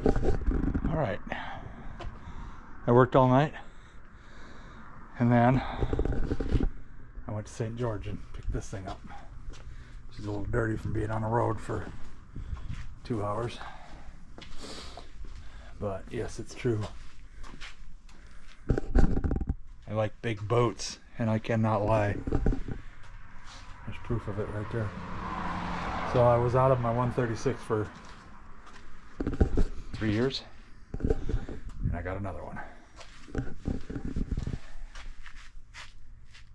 All right, I worked all night, and then I went to St. George and picked this thing up. She's a little dirty from being on the road for 2 hours, but yes, it's true. I like big boats, and I cannot lie. There's proof of it right there. So I was out of my 136 for 3 years, and I got another one.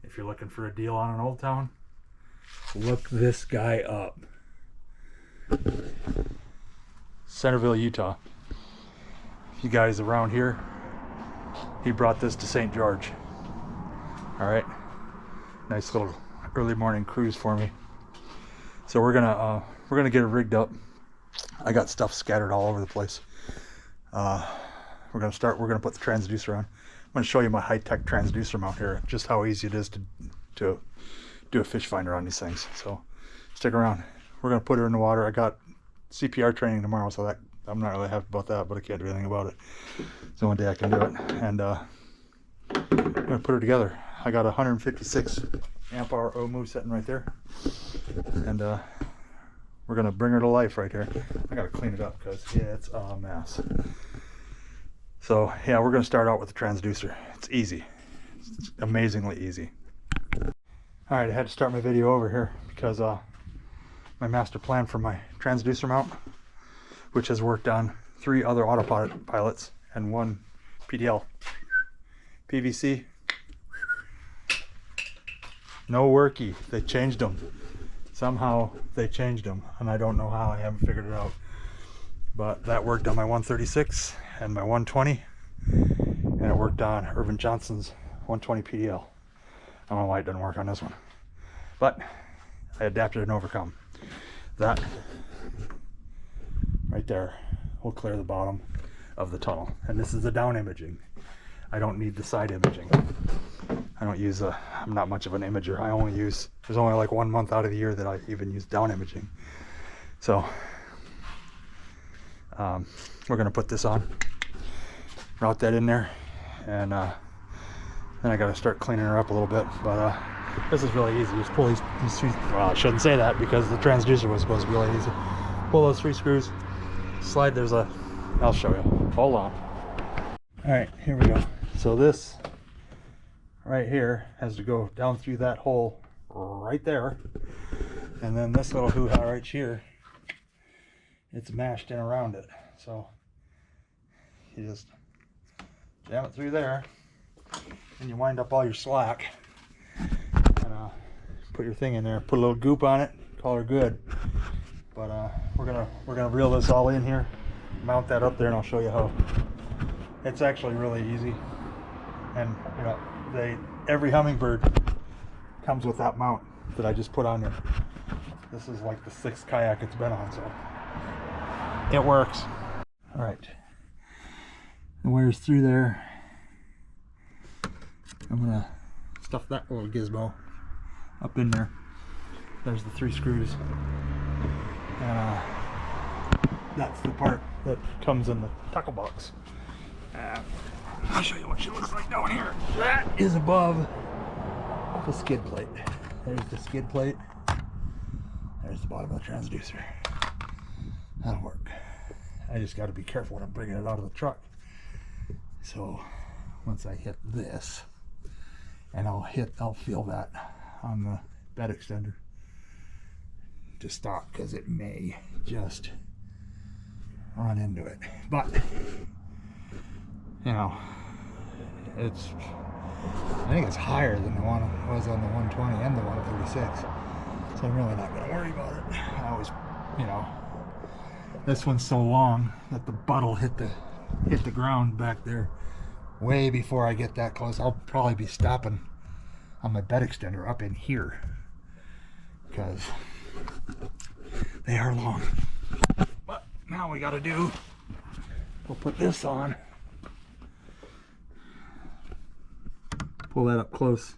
If you're looking for a deal on an Old Town, look this guy up. Centerville, Utah. If you guys around here, he brought this to St. George. All right, nice little early morning cruise for me. So we're gonna get it rigged up. I got stuff scattered all over the place. We're gonna put the transducer on. I'm gonna show you my high-tech transducer mount here, just how easy it is to do a fish finder on these things. So stick around. We're gonna put her in the water. I got CPR training tomorrow, so that I'm not really happy about that, but I can't do anything about it. So one day I can do it, and I'm gonna put her together. I got a 156 amp hour OMU sitting right there, and we're gonna bring her to life right here. I gotta clean it up because yeah, it's a mess. So yeah, we're gonna start out with the transducer. It's easy. It's amazingly easy. All right, I had to start my video over here because my master plan for my transducer mount, which has worked on 3 other Autopilots and 1 PDL. PVC, no worky. They changed them. Somehow they changed them, and I don't know how. I haven't figured it out. But that worked on my 136 and my 120, and it worked on Irvin Johnson's 120 PDL. I don't know why it doesn't work on this one, but I adapted and overcome. That right there will clear the bottom of the tunnel, and this is the down imaging. I don't need the side imaging. I don't use I'm not much of an imager. There's only like 1 month out of the year that I even use down imaging. So we're gonna put this on, route that in there, and then I gotta start cleaning her up a little bit. But this is really easy. Just pull these 3, well, I shouldn't say that because the transducer was supposed to be really easy. Pull those 3 screws, slide, I'll show you. Hold on. All right, here we go. So this right here has to go down through that hole right there, and then this little hoo-ha right here, it's mashed in around it. So you just jam it through there, and you wind up all your slack, and put your thing in there, put a little goop on it, call her good. But we're gonna reel this all in here, mount that up there, and I'll show you how. It's actually really easy, and you know, every Humminbird comes with that mount that I just put on there. This is like the 6th kayak it's been on, so it works. All right, the wire's through there. I'm gonna stuff that little gizmo up in there. There's the 3 screws, and that's the part that comes in the tackle box. I'll show you what she looks like down here. That is above the skid plate. There's the skid plate. There's the bottom of the transducer. That'll work. I just got to be careful when I'm bringing it out of the truck. So once I hit this, and I'll feel that on the bed extender to stop, because it may just run into it. But you know, I think it's higher than the one it was on the 120 and the 136, so I'm really not going to worry about it. I always, you know, this one's so long that the butt will hit the ground back there way before I get that close. I'll probably be stopping on my bed extender up in here because they are long. But now we got to do, we'll put this on. Pull that up close,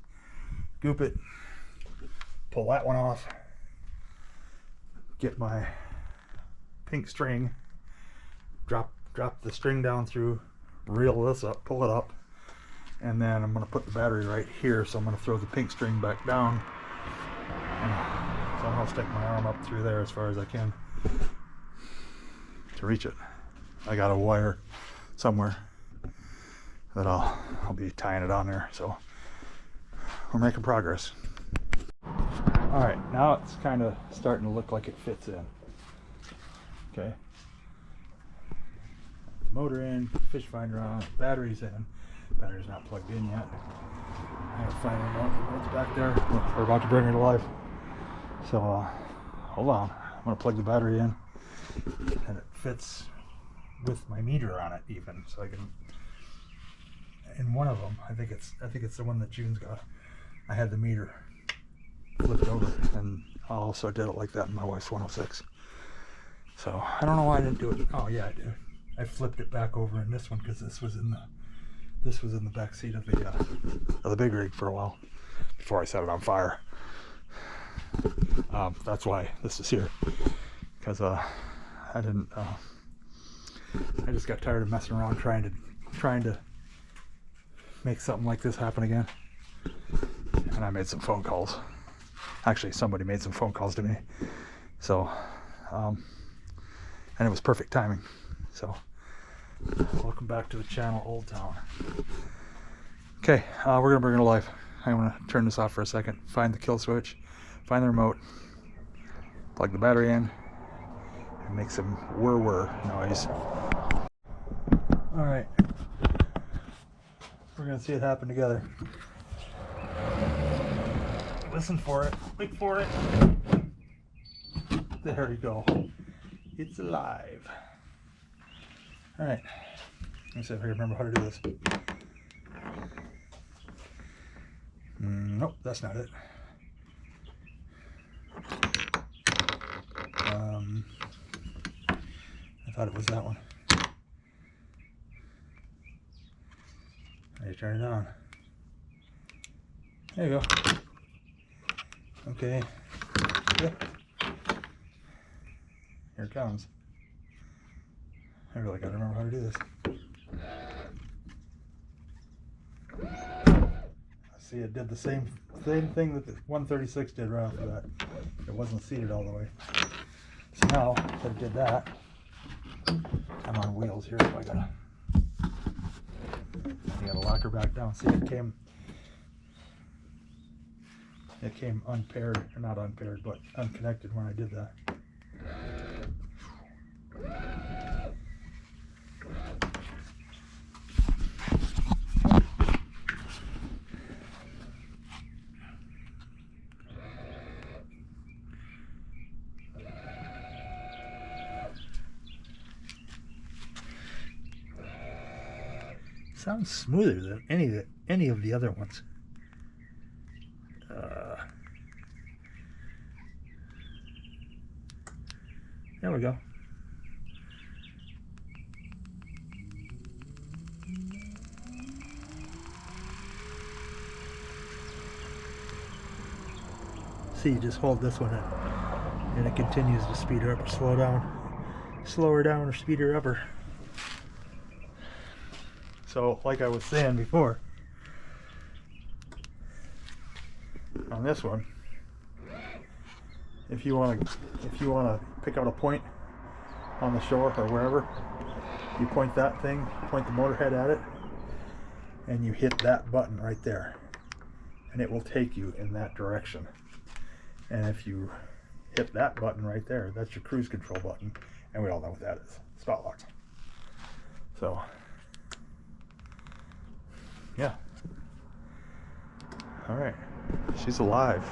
goop it, pull that one off, get my pink string, drop drop the string down through, reel this up, pull it up, and then I'm going to put the battery right here. So I'm going to throw the pink string back down and somehow stick my arm up through there as far as I can to reach it. I got a wire somewhere that I'll be tying it on there. So we're making progress. All right, now it's kind of starting to look like it fits in. Okay. The motor in, fish finder on, battery's in. Battery's not plugged in yet. I gotta find the remote back there. We're about to bring her to life. So hold on. I'm gonna plug the battery in, and it fits with my meter on it even, so I can. In one of them, I think it's the one that June's got. I had the meter flipped over, and I also did it like that in my wife's 106. So I don't know why I didn't do it. Oh yeah, I did. I flipped it back over in this one because this was in the back seat of the big rig for a while before I set it on fire. That's why this is here, because I just got tired of messing around trying to make something like this happen again. And I made some phone calls. Actually, somebody made some phone calls to me. So, and it was perfect timing. So, welcome back to the channel, Old Town. Okay, we're gonna bring it to life. I'm gonna turn this off for a second, find the kill switch, find the remote, plug the battery in, and make some whir noise. All right, we're gonna see it happen together. Listen for it, wait for it. There we go. It's alive. All right, let me see if I can remember how to do this. Nope, that's not it. I thought it was that one. Now you turn it on. There you go. Okay. Yep. Here it comes. I really gotta remember how to do this. See, it did the same thing that the 136 did right off the bat. It wasn't seated all the way. So now that it did that, I'm on wheels here, so I gotta lock her back down. See, it came unpaired, or not unpaired, but unconnected when I did that. Sounds smoother than any of the other ones. There we go. See, you just hold this one in, and it continues to speed her up or slow her down or speed her up. So, like I was saying before, on this one, if you want to pick out a point on the shore or wherever, you point the motor head at it, and you hit that button right there, and it will take you in that direction. And if you hit that button right there, that's your cruise control button, and we all know what that is, spot lock. So yeah. All right, she's alive.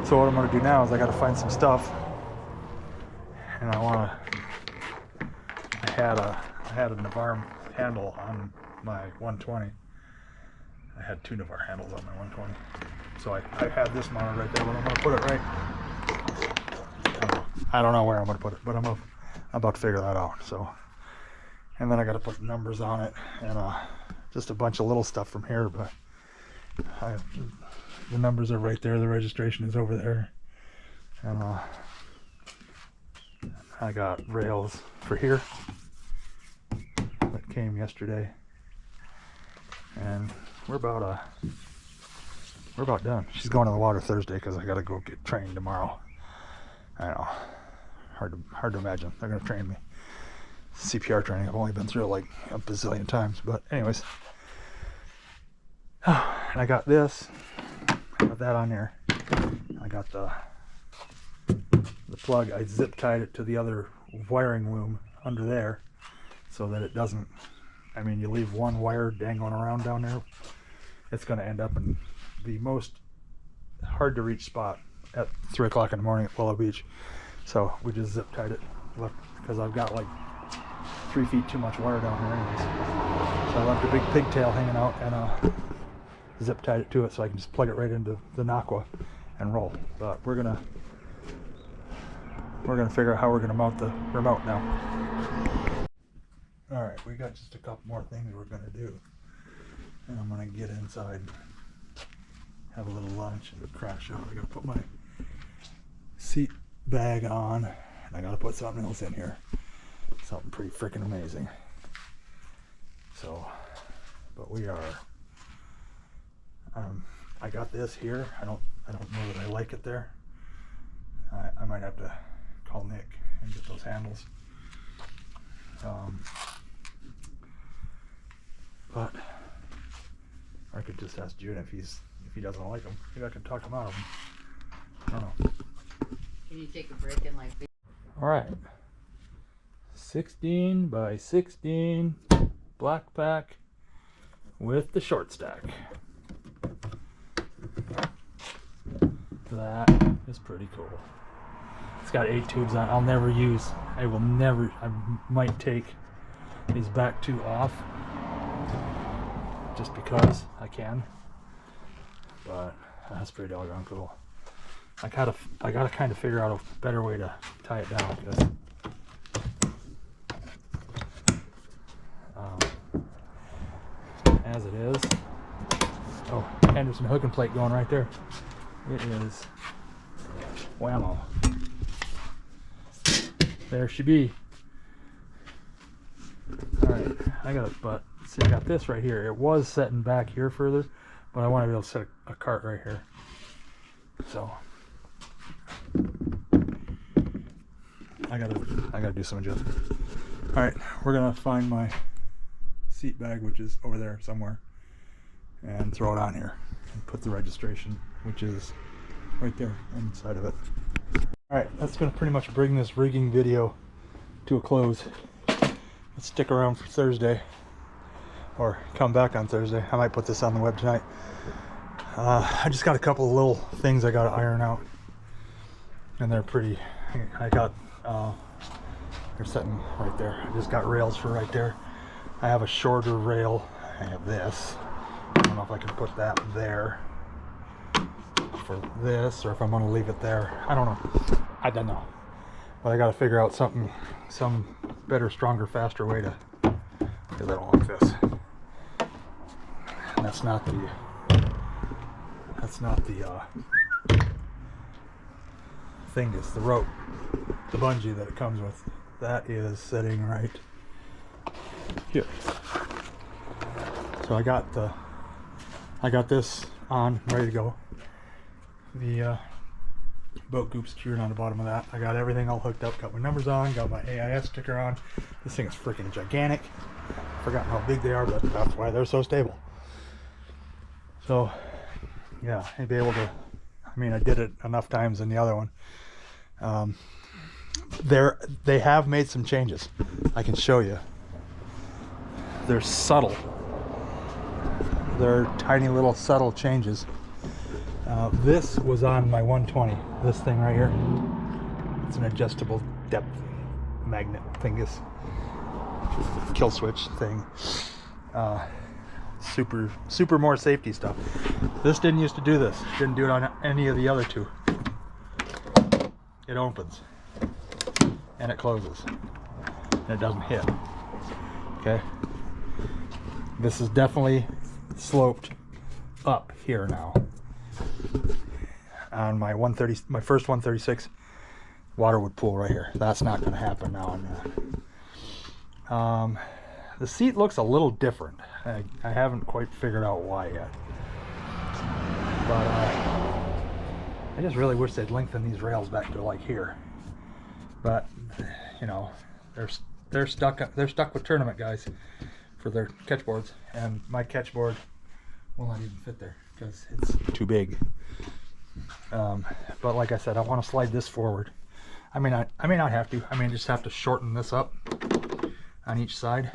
So what I'm gonna do now is I gotta find some stuff, and I had a Navarre handle on my 120. I had two Navarre handles on my 120. So I had this mounted right there, but I'm gonna put it right. I don't know where I'm gonna put it, but I'm about to figure that out. So, and then I gotta put numbers on it, and just a bunch of little stuff from here, but the numbers are right there, the registration is over there, and I got rails for here, came yesterday, and we're about done. She's going to the water Thursday because I got to go get trained tomorrow. I know, hard to imagine they're gonna train me. CPR training I've only been through like a bazillion times, but anyways. And I got this. I got that on there. I got the plug. I zip tied it to the other wiring loom under there so that it doesn't, I mean, you leave one wire dangling around down there, it's going to end up in the most hard to reach spot at 3 o'clock in the morning at Willow Beach. So we just zip tied it because I've got like 3 feet too much wire down there anyways. So I left a big pigtail hanging out and zip tied it to it so I can just plug it right into the Naqua and roll. But we're gonna figure out how we're gonna mount the remote now. All right, we got just a couple more things we're gonna do, and I'm gonna get inside, have a little lunch, and crash out. I gotta put my seat bag on, and I gotta put something else in here, something pretty freaking amazing. So, but we are. I got this here. I don't know that I like it there. I might have to call Nick and get those handles. But I could just ask June if he doesn't like them. Maybe I can talk him out of them. I don't know. Can you take a break and like? All right. 16 by 16 black pack with the short stack. That is pretty cool. It's got 8 tubes on it. I'll never use. I might take these back 2 off just because I can. But that's pretty doggone cool. I gotta kind of figure out a better way to tie it down because as it is. Oh, Anderson hook and plate going right there. It is whammo. There she be. Alright, I got this right here. It was setting back here further, but I want to be able to set a cart right here. So I gotta do some adjusting. Alright, we're gonna find my seat bag, which is over there somewhere, and throw it on here and put the registration, which is right there inside of it. Alright, that's going to pretty much bring this rigging video to a close. Let's stick around for Thursday, or come back on Thursday. I might put this on the web tonight. I just got a couple of little things I got to iron out, and they're pretty, they're sitting right there. I just got rails for right there. I have a shorter rail. I have this. I don't know if I can put that there for this, or if I'm going to leave it there. I don't know. But I got to figure out some better, stronger, faster way to, because I don't like this. And that's not the thing. It's the rope, the bungee that it comes with. That is sitting right here. So I got this on, ready to go. The boat goop secured on the bottom of that. I got everything all hooked up, got my numbers on, got my AIS sticker on. This thing is freaking gigantic. Forgotten how big they are, but that's why they're so stable. So yeah, I'd be able to, I mean, I did it enough times in the other one. They have made some changes. I can show you. They're subtle. They're tiny little subtle changes. This was on my 120. This thing right here. It's an adjustable depth magnet thingus. Kill switch thing. Super more safety stuff. This didn't used to do this. Didn't do it on any of the other two. It opens and it closes and it doesn't hit. Okay. This is definitely sloped up here now. On my 130, my first 136, water would pool right here. That's not going to happen now on that. the seat looks a little different. I haven't quite figured out why yet. But I just really wish they'd lengthen these rails back to like here. But you know, they're stuck with tournament guys for their catchboards, and my catchboard will not even fit there because it's too big. But like I said, I want to slide this forward. I may not have to. I may just have to shorten this up on each side.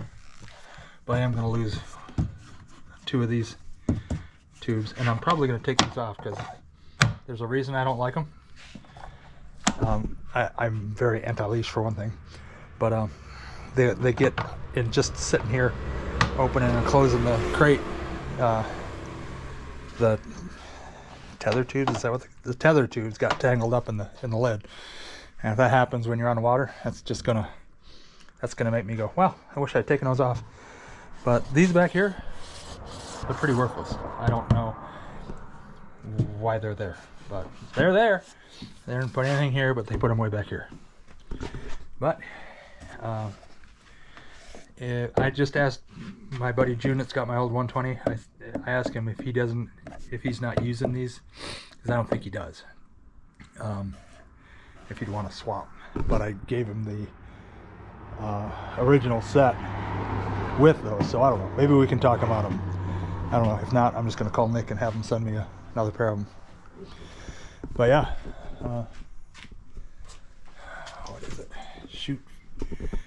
But I am going to lose 2 of these tubes, and I'm probably going to take these off because there's a reason I don't like them. I'm very anti-leash for one thing, but they get in just sitting here, opening and closing the crate. The tether tubes, is that what the tether tubes got tangled up in the lid, and if that happens when you're on the water, that's gonna make me go, well, I wish I'd taken those off. But these back here, they're pretty worthless. I don't know why they're there, but they're there. They didn't put anything here, but they put them way back here. But I just asked my buddy June that's got my old 120. I asked him if he's not using these, because I don't think he does. If he'd want to swap, but I gave him the original set with those, so I don't know. Maybe we can talk him out of them. I don't know. If not, I'm just going to call Nick and have him send me another pair of them. But yeah, what is it?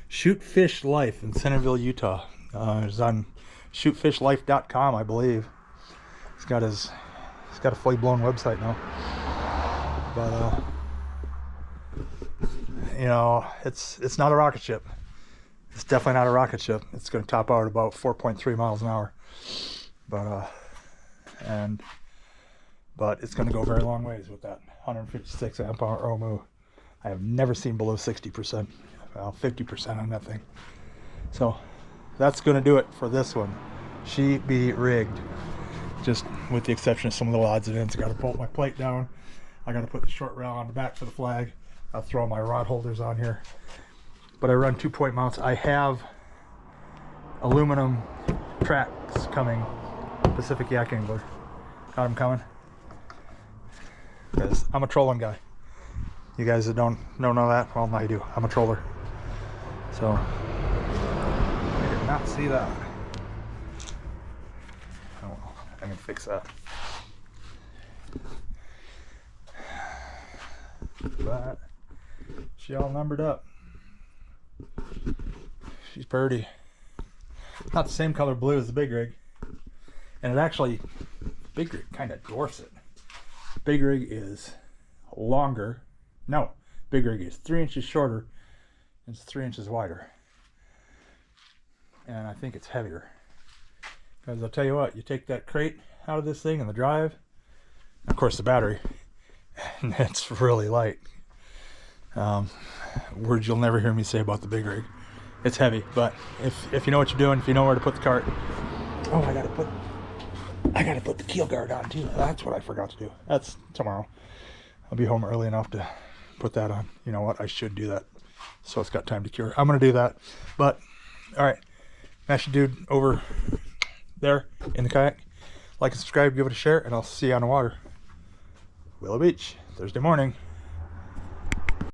Shoot Fish Life in Centerville, Utah. It's on shootfishlife.com, I believe. He's got a fully blown website now. But you know, it's not a rocket ship. It's definitely not a rocket ship. It's going to top out at about 4.3 miles an hour. But but it's going to go a very long ways with that 156 amp hour OMU. I have never seen below 60%, well, 50% on that thing. So that's going to do it for this one. She be rigged, just with the exception of some of the odds and ends. I got to bolt my plate down. I got to put the short rail on the back for the flag. I'll throw my rod holders on here. But I run 2-point mounts. I have aluminum tracks coming. Pacific Yak Angler. Got them coming. Because I'm a trolling guy. You guys that don't know that, well, I do. I'm a troller. So, I did not see that. Oh well, I can fix that. But she all numbered up. She's pretty. Not the same color blue as the big rig. And it actually, big rig kind of dwarfs it. Big rig is longer. No, big rig is 3 inches shorter. It's 3 inches wider. And I think it's heavier. Because I'll tell you what, you take that crate out of this thing and the drive, of course the battery, and it's really light. Words you'll never hear me say about the big rig. It's heavy, but if you know what you're doing, if you know where to put the cart. Oh, I gotta put the keel guard on too. That's what I forgot to do. That's tomorrow. I'll be home early enough to put that on. You know what? I should do that, so it's got time to cure. I'm gonna do that. But all right, Mashy Dude over there in the kayak. Like and subscribe, give it a share, and I'll see you on the water. Willow Beach, Thursday morning.